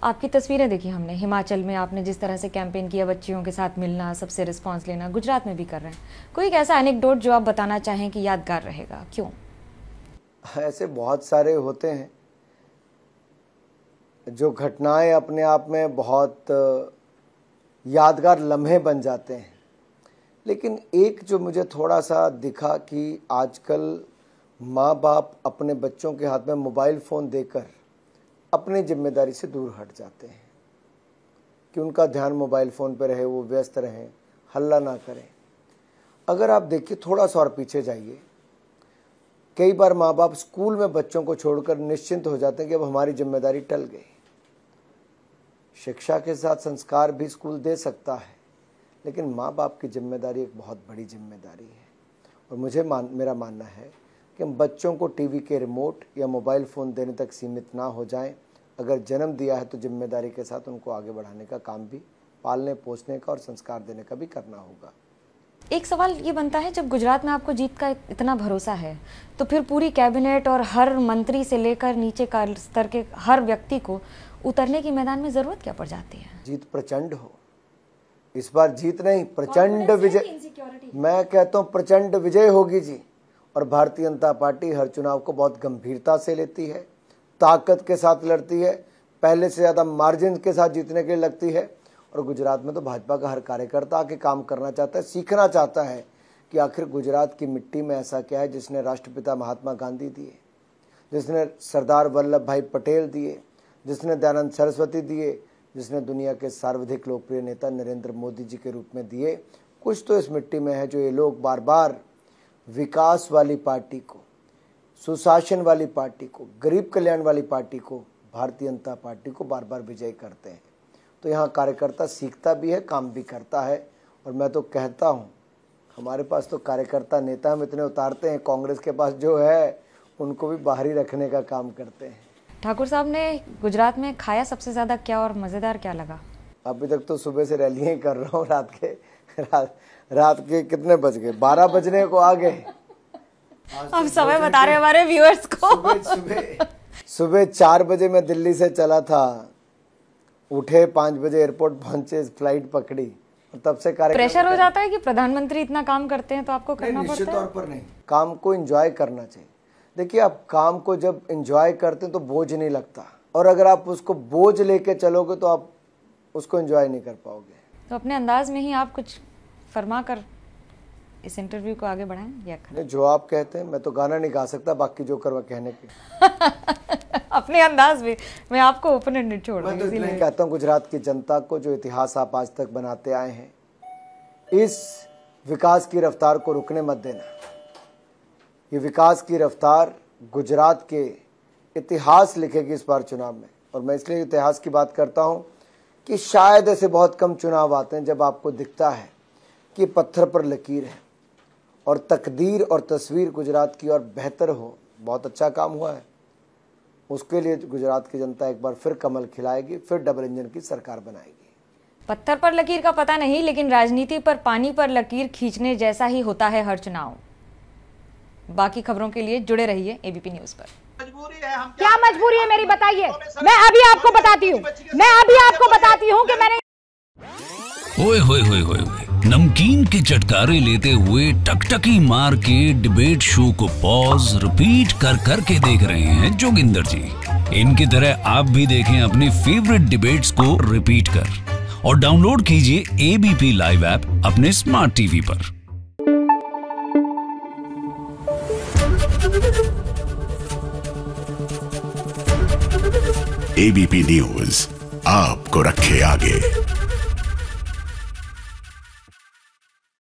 आपकी तस्वीरें देखी हमने, हिमाचल में आपने जिस तरह से कैंपेन किया, बच्चियों के साथ मिलना, सबसे रिस्पांस लेना, गुजरात में भी कर रहे हैं। कोई एक ऐसा एनेक्डोट जो आप बताना चाहें कि यादगार रहेगा, क्यों? ऐसे बहुत सारे होते हैं जो घटनाएं अपने आप में बहुत यादगार लम्हे बन जाते हैं, लेकिन एक जो मुझे थोड़ा सा दिखा कि आजकल माँ बाप अपने बच्चों के हाथ में मोबाइल फ़ोन देकर अपनी जिम्मेदारी से दूर हट जाते हैं कि उनका ध्यान मोबाइल फ़ोन पर रहे, वो व्यस्त रहें, हल्ला ना करें। अगर आप देखिए, थोड़ा सा और पीछे जाइए, कई बार माँ बाप स्कूल में बच्चों को छोड़कर निश्चिंत हो जाते हैं कि अब हमारी जिम्मेदारी टल गई। शिक्षा के साथ संस्कार भी स्कूल दे सकता है, लेकिन माँ बाप की जिम्मेदारी एक बहुत बड़ी जिम्मेदारी है। और मेरा मानना है कि हम बच्चों को टीवी के रिमोट या मोबाइल फ़ोन देने तक सीमित ना हो जाएं। अगर जन्म दिया है तो जिम्मेदारी के साथ उनको आगे बढ़ाने का काम भी, पालने पोसने का और संस्कार देने का भी करना होगा। एक सवाल ये बनता है, जब गुजरात में आपको जीत का इतना भरोसा है, तो फिर पूरी कैबिनेट और हर मंत्री से लेकर नीचे का स्तर के हर व्यक्ति को उतरने की मैदान में जरूरत क्या पड़ जाती है? जीत प्रचंड हो। इस बार जीत नहीं, प्रचंड विजय। मैं कहता हूँ प्रचंड विजय होगी जी। और भारतीय जनता पार्टी हर चुनाव को बहुत गंभीरता से लेती है, ताकत के साथ लड़ती है, पहले से ज़्यादा मार्जिन के साथ जीतने के लिए लगती है। और गुजरात में तो भाजपा का हर कार्यकर्ता आके काम करना चाहता है, सीखना चाहता है कि आखिर गुजरात की मिट्टी में ऐसा क्या है जिसने राष्ट्रपिता महात्मा गांधी दिए, जिसने सरदार वल्लभ भाई पटेल दिए, जिसने दयानंद सरस्वती दिए, जिसने दुनिया के सर्वाधिक लोकप्रिय नेता नरेंद्र मोदी जी के रूप में दिए। कुछ तो इस मिट्टी में है जो ये लोग बार बार विकास वाली पार्टी को, सुशासन वाली पार्टी को, गरीब कल्याण वाली पार्टी को, भारतीय जनता पार्टी को बार बार विजय करते हैं। तो यहाँ कार्यकर्ता सीखता भी है, काम भी करता है। और मैं तो कहता हूँ, हमारे पास तो कार्यकर्ता नेता हम इतने उतारते हैं, कांग्रेस के पास जो है उनको भी बाहरी रखने का काम करते हैं। ठाकुर साहब ने गुजरात में खाया सबसे ज्यादा क्या और मजेदार क्या लगा? अभी तक तो सुबह से रैलियां ही कर रहा हूँ। रात के कितने बज गए? 12 बजने को आ गए। अब समय बता रहे हमारे व्यूअर्स को। सुबह 4 बजे मैं दिल्ली से चला था, उठे 5 बजे एयरपोर्ट पहुंचे, फ्लाइट पकड़ी, तब से प्रेशर हो जाता है कि प्रधानमंत्री इतना काम करते हैं तो आपको करना पड़ता है? निश्चित तौर पर नहीं, काम को एंजॉय करना चाहिए। देखिए, आप काम को जब एंजॉय करते हैं तो बोझ नहीं लगता, और अगर आप उसको बोझ लेके चलोगे तो आप उसको एंजॉय नहीं कर पाओगे। तो अपने अंदाज में ही आप कुछ फरमा कर इस इंटरव्यू को आगे बढ़ाएं या जो आप कहते हैं। मैं तो गाना नहीं गा सकता, बाकी जो कर कहने के अपने अंदाज में मैं आपको ओपनर नहीं छोड़ मैं तो इसलिए कहता हूँ, गुजरात की जनता को जो इतिहास आप आज तक बनाते आए हैं, इस विकास की रफ्तार को रुकने मत देना। ये विकास की रफ्तार गुजरात के इतिहास लिखेगी इस बार चुनाव में। और मैं इसलिए इतिहास की बात करता हूँ कि शायद ऐसे बहुत कम चुनाव आते हैं जब आपको दिखता है कि पत्थर पर लकीर है और तकदीर और तस्वीर गुजरात की और बेहतर हो। बहुत अच्छा काम हुआ है, उसके लिए गुजरात की जनता एक बार फिर कमल खिलाएगी, फिर डबल इंजन की सरकार बनाएगी। पत्थर पर लकीर का पता नहीं, लेकिन राजनीति पर पानी पर लकीर खींचने जैसा ही होता है हर चुनाव। बाकी खबरों के लिए जुड़े रहिए एबीपी न्यूज पर। क्या मजबूरी है मेरी, बताइए। मैं अभी आपको बताती हूँ कि मैंने ओए होए होए होए, नमकीन के चटकारे लेते हुए टकटकी मार के डिबेट शो को पॉज रिपीट कर करके देख रहे हैं जोगिंदर जी। इनकी तरह आप भी देखें अपनी फेवरेट डिबेट्स को रिपीट कर और डाउनलोड कीजिए एबीपी लाइव ऐप अपने स्मार्ट टीवी पर। एबीपी न्यूज आपको रखे आगे।